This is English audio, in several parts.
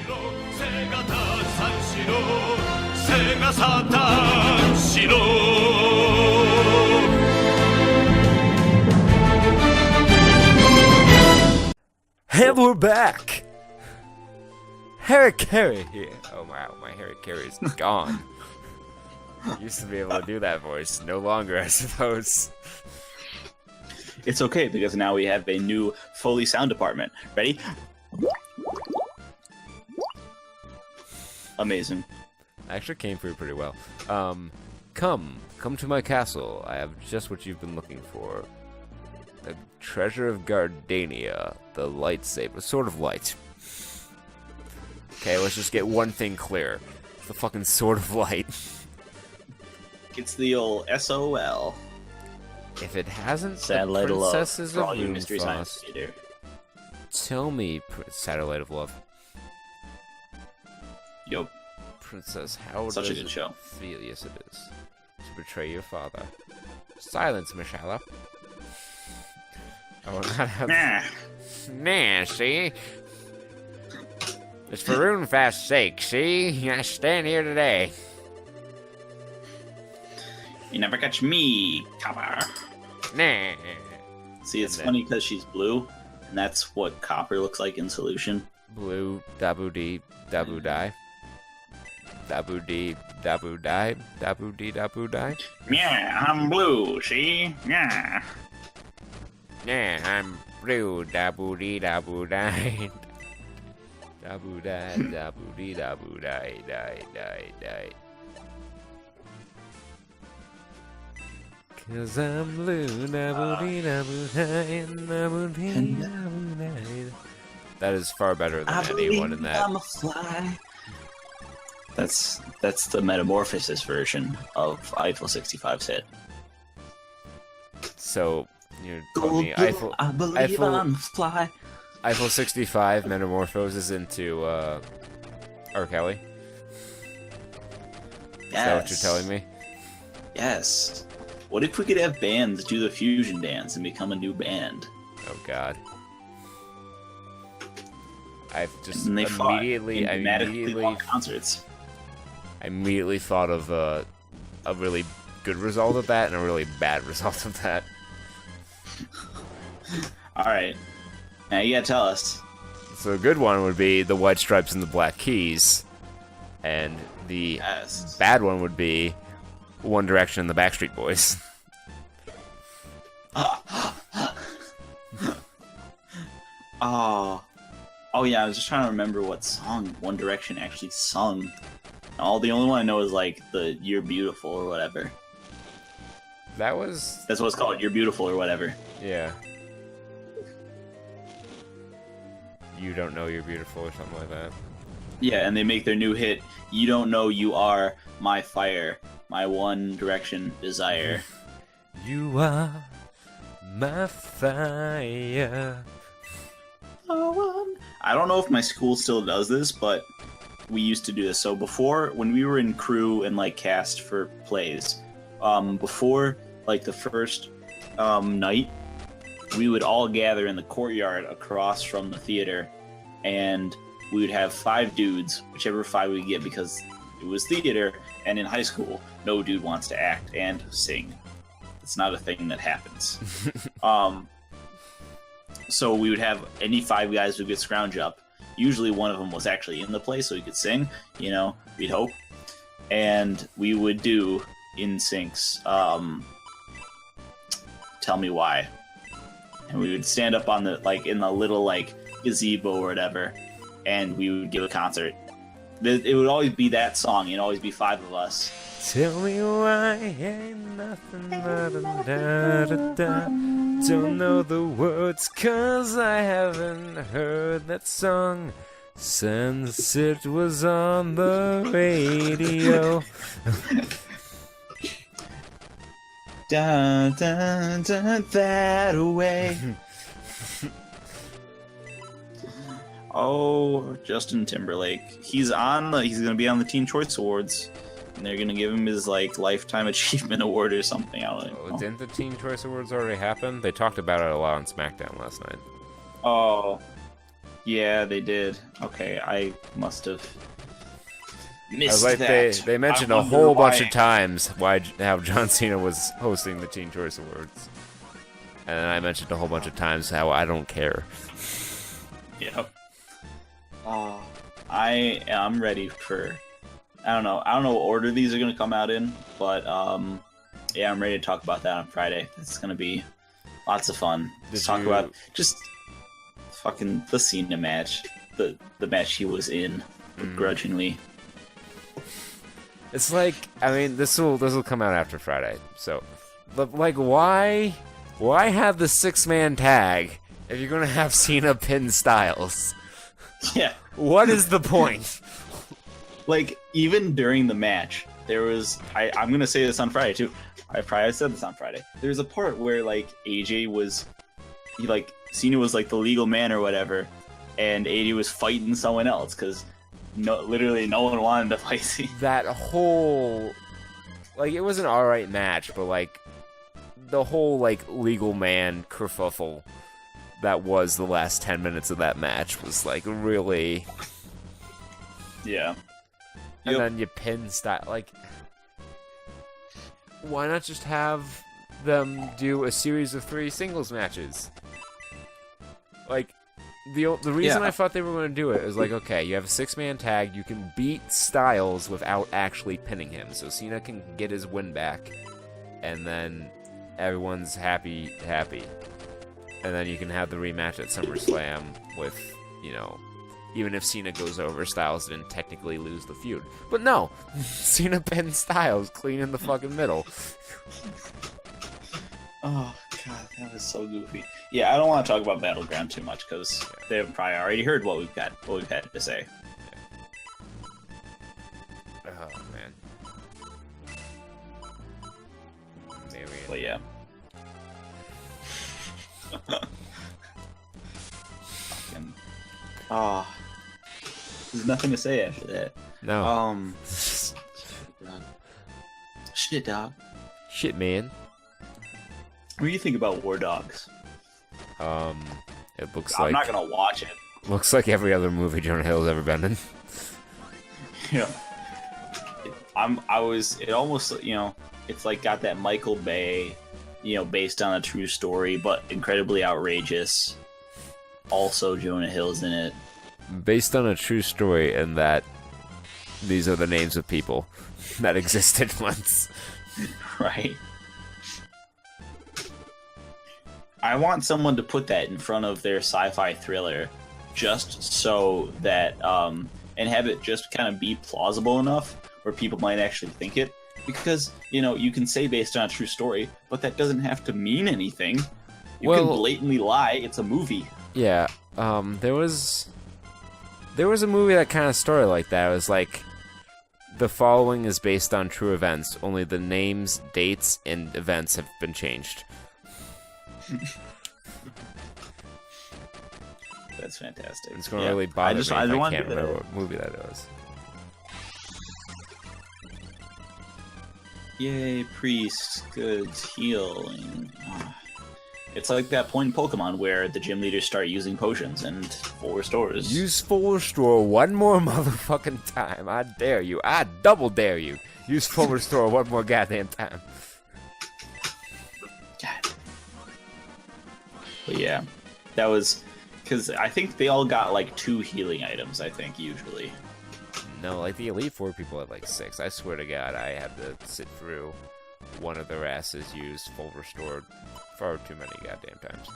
And we're back! Harry here. Oh wow, my Harry Carey's gone. Used to be able to do that voice. No longer, I suppose. It's okay, because now we have a new Foley sound department. Ready? Amazing. Actually came through pretty well. Come to my castle. I have just what you've been looking for. The treasure of Gardania, the lightsaber, sort of light. Okay, let's just get one thing clear. It's the fucking sword of light. It's the old SOL. If it hasn't Satellite the of Love Princesses for all of you Mystery Moonfrost, Science Theater. tell me, Satellite of Love. Yup. Princess, how Such a does good it show. feel? Yes, it is. To betray your father. Silence, Mishala. I will not have... Nah, see? It's for Runefast's sake, see? I stand here today. You never catch me, copper. Nah. See, it's funny because she's blue, and that's what copper looks like in solution. Blue, dabu-dee, dabu-die. Dabu-dee, dabu-die, dabu-dee, dabu-die. Yeah, I'm blue, see? Yeah. Yeah, I'm blue, dabu-dee, dabu-die. Dabu-die, dabu-dee, dabu-die, die, die, die. 'Cause I'm blue, dabu-dee, dabu-die, dabu-dee, dabu-die. That is far better than anyone in that. I'm a fly. That's the Metamorphosis version of Eiffel 65's hit. So, you're telling me Eiffel, I believe Eiffel, I'm a fly. Eiffel 65 metamorphoses into R. Kelly? Is that what you're telling me? Yes. What if we could have bands do the fusion dance and become a new band? Oh god. I've just And they immediately long concerts. I immediately thought of a really good result of that and a really bad result of that. Alright. Now you gotta tell us. So a good one would be the White Stripes and the Black Keys. And the bad one would be One Direction and the Backstreet Boys. Oh yeah, I was just trying to remember what song One Direction actually sung. The only one I know is like the You're Beautiful or whatever. That was... That's what it's called, You're Beautiful or whatever. Yeah. You Don't Know You're Beautiful or something like that. Yeah, and they make their new hit, You Don't Know You Are My Fire, My One Direction Desire. You are my fire. I don't know if my school still does this, but we used to do this. So before, when we were in crew and like cast for plays, before like the first night, we would all gather in the courtyard across from the theater, and we would have 5 dudes, whichever 5 we get, because it was theater, and in high school, no dude wants to act and sing. It's not a thing that happens. So we would have any 5 guys who could scrounge up. Usually one of them was actually in the play, so he could sing, you know, we'd hope. And we would do NSYNC's Tell Me Why. And we would stand up on the, like, in the little, like, gazebo or whatever, and we would give a concert. It would always be that song, it'd always be 5 of us. Tell me why ain't nothing but a da-da-da. Don't know the words 'cause I haven't heard that song since it was on the radio. Da, da, da, that away. Oh, Justin Timberlake. He's gonna be on the Teen Choice Awards. And they're gonna give him his, like, Lifetime Achievement Award or something. I don't know. Oh, didn't the Teen Choice Awards already happen? They talked about it a lot on SmackDown last night. Oh. Yeah, they did. Okay, I must have I missed was like, that. they mentioned I a wonder whole bunch why. of times how John Cena was hosting the Teen Choice Awards. And then I mentioned a whole bunch of times how I don't care. Yep. Oh, I'm ready for. I don't know. I don't know what order these are gonna come out in, but yeah, I'm ready to talk about that on Friday. It's gonna be lots of fun. Let's talk about just fucking the Cena match, the match he was in, begrudgingly. It's like, I mean, this will come out after Friday. So, but like, why have the 6-man tag if you're gonna have Cena pin Styles? Yeah. What is the point? Like, even during the match, there was I'm gonna say this on Friday too. I probably said this on Friday. There's a part where like AJ was Cena was like the legal man or whatever, and AJ was fighting someone else because literally no one wanted to fight Cena. That whole, like, it was an alright match, but like the whole like legal man kerfuffle that was the last 10 minutes of that match was like really. Yeah. And then you pin style, like, why not just have them do a series of 3 singles matches? Like, the reason I thought they were going to do it is like, okay, you have a 6-man tag, you can beat Styles without actually pinning him, so Cena can get his win back, and then everyone's happy, and then you can have the rematch at SummerSlam with, you know. Even if Cena goes over, Styles didn't technically lose the feud. But no! Cena pinned Styles clean in the fucking middle. Oh, God, that was so goofy. Yeah, I don't want to talk about Battleground too much, because they've probably already heard what we've had to say. Oh, man. Maybe. But yeah. Fucking... Oh... There's nothing to say after that. No. Shit, dog. Shit, man. What do you think about War Dogs? It looks I'm like... not gonna watch it. Looks like every other movie Jonah Hill's ever been in. Yeah. It almost, you know, it's like got that Michael Bay, you know, based on a true story, but incredibly outrageous. Also, Jonah Hill's in it. Based on a true story, and that these are the names of people that existed once. Right. I want someone to put that in front of their sci-fi thriller, just so that, and have it just kind of be plausible enough where people might actually think it. Because, you know, you can say based on a true story, but that doesn't have to mean anything. You can blatantly lie. It's a movie. Yeah. There was a movie that kind of story like that. It was like, the following is based on true events, only the names, dates, and events have been changed. That's fantastic. It's going to really bother me if I can't remember what movie that was. Yay, priest, goods, healing. It's like that point in Pokemon where the gym leaders start using potions and full restores. Use full restore one more motherfucking time. I dare you. I double dare you. Use full restore one more goddamn time. God. But yeah, that was because I think they all got like 2 healing items. I think usually. No, like the Elite Four people had like 6. I swear to God, I had to sit through one of their asses use full restored far too many goddamn times.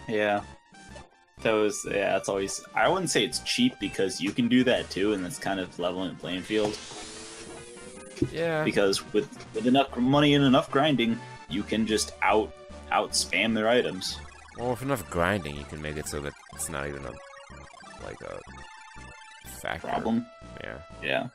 Yeah. It's always, I wouldn't say it's cheap because you can do that too, and it's kind of leveling the playing field. Yeah. Because with enough money and enough grinding, you can just out spam their items. Well, with enough grinding, you can make it so that it's not even a factor. Problem. Yeah. Yeah.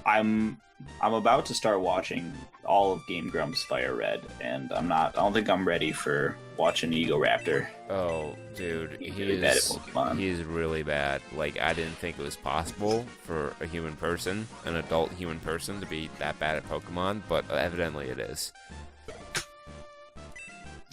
I'm about to start watching all of Game Grumps Fire Red, and I don't think I'm ready for watching Ego Raptor. Oh, dude, He's really bad at Pokemon. He's really bad. Like, I didn't think it was possible for a human person, an adult human person, to be that bad at Pokemon, but evidently it is.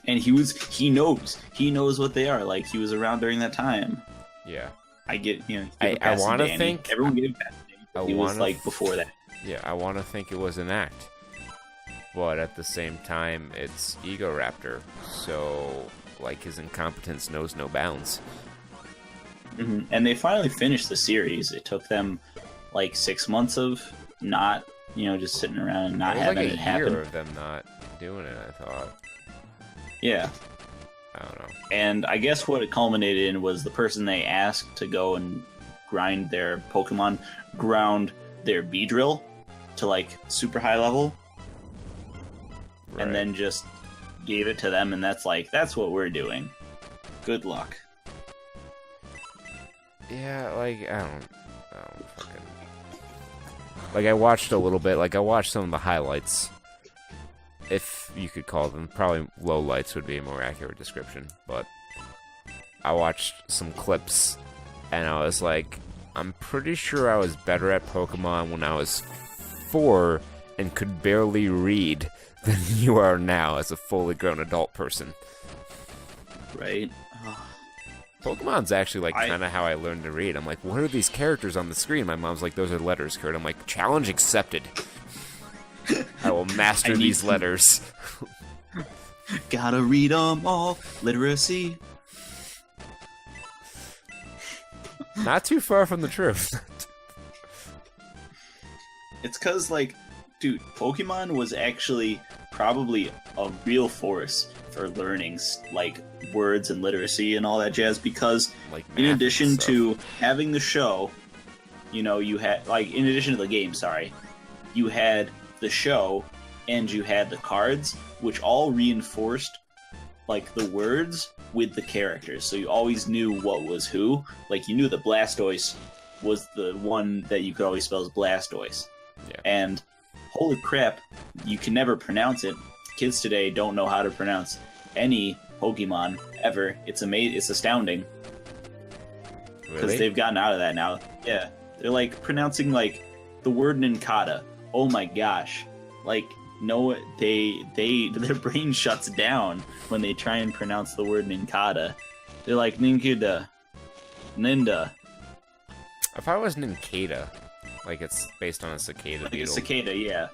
And he knows what they are. Like, he was around during that time. Yeah. I get, I want to think everyone gave pass to Danny. He was like before that. Yeah, I want to think it was an act, but at the same time, it's Ego Raptor, so like his incompetence knows no bounds. Mm-hmm. And they finally finished the series. It took them like 6 months of not, just sitting around and not having it happen. It was like a year of them not doing it, I thought. Yeah. I don't know. And I guess what it culminated in was the person they asked to go and grind their Pokemon ground their Beedrill to like super high level. Right. And then just gave it to them, and that's what we're doing. Good luck. Yeah, like, I don't fucking... Like, I watched a little bit, like, I watched some of the highlights, if you could call them. Probably lowlights would be a more accurate description, but I watched some clips, and I was like, I'm pretty sure I was better at Pokemon when I was 4 and could barely read than you are now as a fully grown adult person. Right. Pokemon's actually like kind of how I learned to read. I'm like, what are these characters on the screen? My mom's like, those are letters, Kurt. I'm like, challenge accepted. I will master these letters. Gotta read them all. Literacy. Not too far from the truth. It's because, like, dude, Pokemon was actually probably a real force for learning, like, words and literacy and all that jazz, because like in addition to having the show, you had, like, in addition to the game, you had the show and you had the cards, which all reinforced, like, the words with the characters, so you always knew what was who. Like, you knew that Blastoise was the one that you could always spell as Blastoise. Yeah. And holy crap, you can never pronounce it. Kids today don't know how to pronounce any Pokemon ever. It's astounding. Because they've gotten out of that now. Yeah. They're like pronouncing like the word Nincada. Oh my gosh. Like, no, their brain shuts down when they try and pronounce the word Nincada. They're like Nincada. Ninda. If I was Nincada, like it's based on a cicada beetle. A cicada, yeah.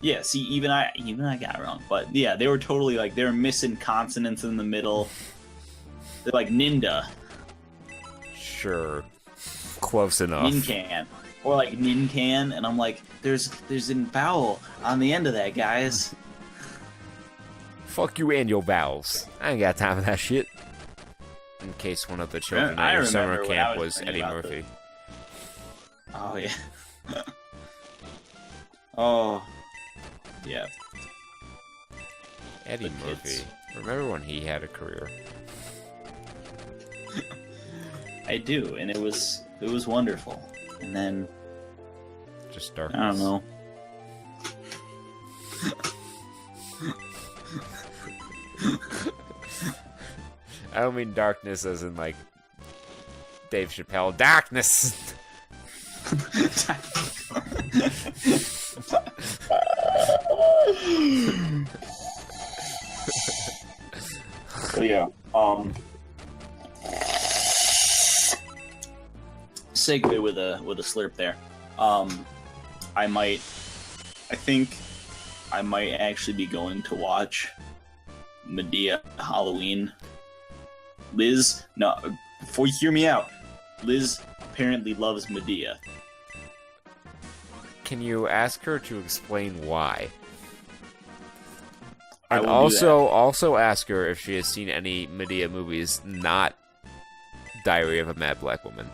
Yeah, see, even I got it wrong. But yeah, they were totally like, they were missing consonants in the middle. They're like Ninda. Sure. Close enough. Nincan. Or like Nincan, and I'm like, there's a vowel on the end of that, guys. Fuck you and your vowels. I ain't got time for that shit. In case one of the children at your summer camp was Eddie Murphy. Oh, yeah. Oh, yeah. Eddie Murphy. Remember when he had a career? I do, and it was wonderful. And then just darkness. I don't know. I don't mean darkness as in like Dave Chappelle. Darkness. So yeah, segue with a slurp there. I think I might actually be going to watch Medea Halloween. Liz, no, before you hear me out, Liz apparently loves Medea. Can you ask her to explain why? I And will also ask her if she has seen any Medea movies not Diary of a Mad Black Woman.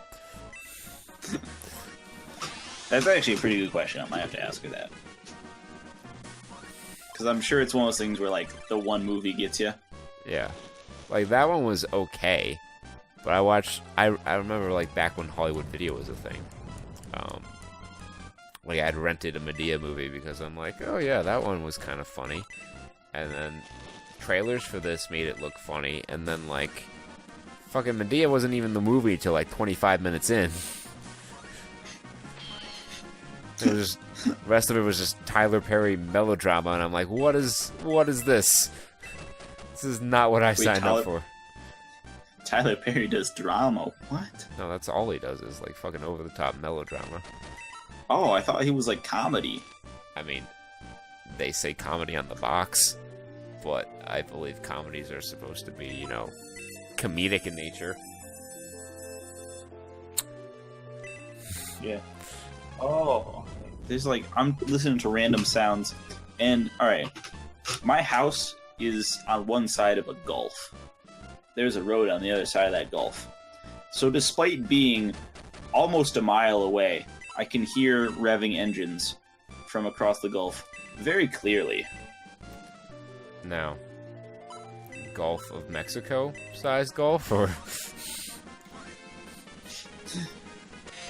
That's actually a pretty good question. I might have to ask her that. Because I'm sure it's one of those things where, like, the one movie gets you. Yeah. Like, that one was okay. But I remember, like, back when Hollywood Video was a thing. Like, I'd rented a Medea movie because I'm like, oh yeah, that one was kind of funny. And then trailers for this made it look funny. And then, like, fucking Medea wasn't even the movie till, like, 25 minutes in. It was just, the rest of it was just Tyler Perry melodrama, and I'm like, what is this? This is not what I signed Tyler- up for. Tyler Perry does drama. What? No, that's all he does is like fucking over the top melodrama. Oh, I thought he was like comedy. I mean, they say comedy on the box, but I believe comedies are supposed to be, you know, comedic in nature. Yeah. Oh. There's like, I'm listening to random sounds, and alright. My house is on one side of a gulf. There's a road on the other side of that gulf. So despite being almost a mile away, I can hear revving engines from across the gulf very clearly. Now, Gulf of Mexico size Gulf, or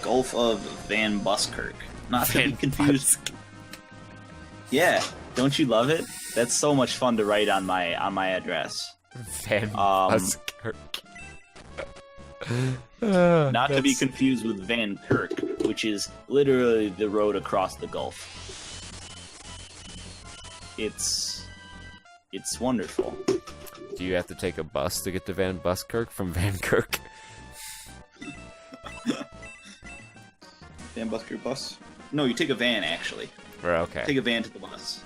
Gulf of Van Buskirk. Not to be confused. Yeah, don't you love it? That's so much fun to write on my address. Van Buskirk. Not to be confused with Van Kirk, which is literally the road across the Gulf. It's wonderful. Do you have to take a bus to get to Van Buskirk from Van Kirk? Van Buskirk bus? No, you take a van actually. Or okay. Take a van to the bus.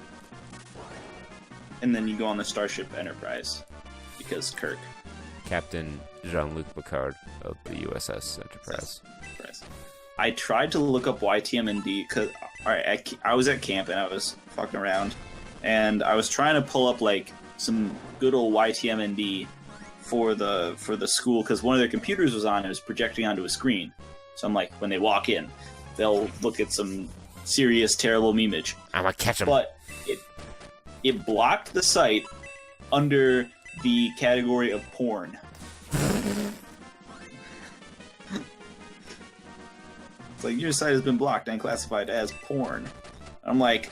And then you go on the Starship Enterprise. Because Kirk. Captain Jean-Luc Picard of the USS Enterprise. I tried to look up YTMND because I was at camp and I was fucking around, and I was trying to pull up like some good old YTMND for the school because one of their computers was on and it was projecting onto a screen. So I'm like, when they walk in, they'll look at some serious terrible memeage. I'm gonna catch him. But it blocked the site under the category of porn. It's like, your site has been blocked and classified as porn. I'm like,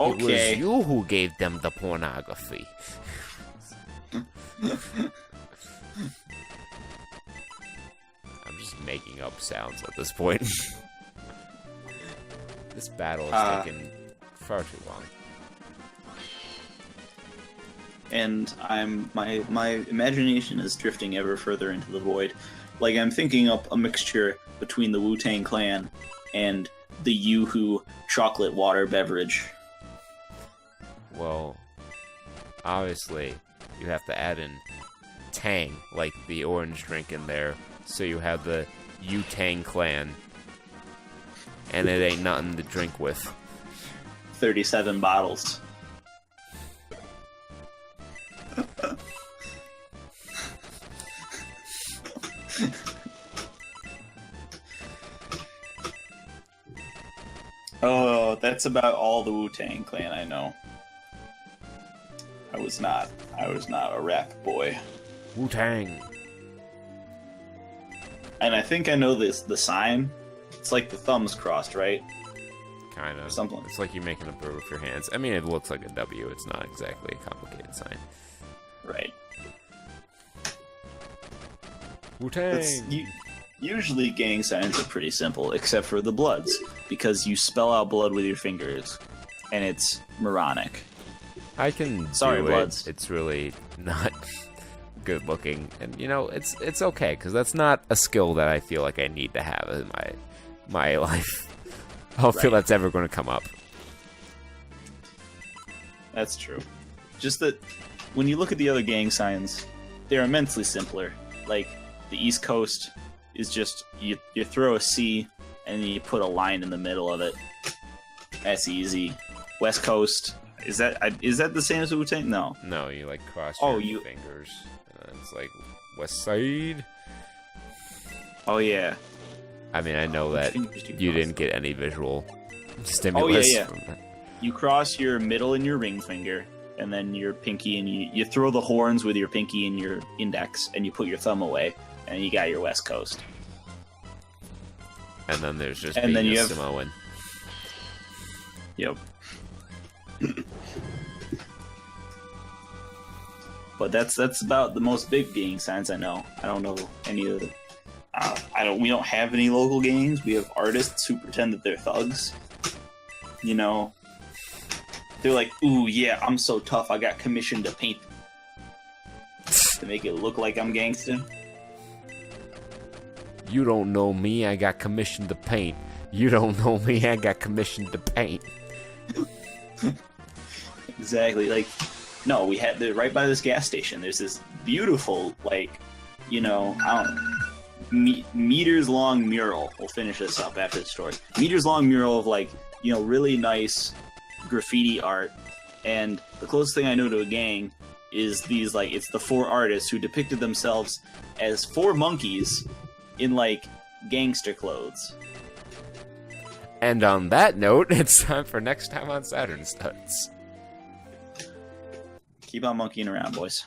okay. It was you who gave them the pornography. I'm just making up sounds at this point. This battle is taking far too long. And my imagination is drifting ever further into the void. Like, I'm thinking up a mixture between the Wu-Tang Clan and the Yoo-Hoo chocolate water beverage. Well, obviously, you have to add in Tang, like the orange drink in there, so you have the Wu-Tang Clan, and it ain't nothing to drink with. 37 bottles. Oh, that's about all the Wu-Tang Clan I know. I was not a rap boy. Wu-Tang. And I think I know the sign. It's like the thumbs crossed, right? Kind of. Something. It's like you're making a bird with your hands. I mean, it looks like a W. It's not exactly a complicated sign. Right. Wu-Tang. Usually gang signs are pretty simple, except for the Bloods, because you spell out blood with your fingers, and it's moronic. I can Sorry, do Bloods. it. It's really not good looking, and you know, it's okay because that's not a skill that I feel like I need to have in my life. I don't feel Right. that's ever going to come up. That's true. Just that when you look at the other gang signs, they're immensely simpler. Like, the East Coast is just, you throw a C and then you put a line in the middle of it. That's easy. West Coast, is that the same as Wu-Tang? No. No, you like cross Oh, your you- fingers, and then it's like West Side. Oh, yeah. I mean, I know that Fingers do you cross. didn't get any visual stimulus. yeah. From that. You cross your middle and your ring finger, and then your pinky, and you throw the horns with your pinky and your index, and you put your thumb away, and you got your West Coast. And then there's just And being then a you have- Samoan. Yep. But that's about the most big gang signs I know. I don't know any of the. We don't have any local gangs. We have artists who pretend that they're thugs. You know, They're like, ooh, yeah, I'm so tough. I got commissioned to paint to make it look like I'm gangsta. You don't know me, I got commissioned to paint. You don't know me, I got commissioned to paint. Exactly. Like, no, we had right by this gas station. There's this beautiful, like, you know, I don't meters long mural. We'll finish this up after the story. Meters long mural of, like, you know, really nice graffiti art. And the closest thing I know to a gang is these, like, it's the 4 artists who depicted themselves as 4 monkeys in, like, gangster clothes. And on that note, it's time for next time on Saturn Studs. Keep on monkeying around, boys.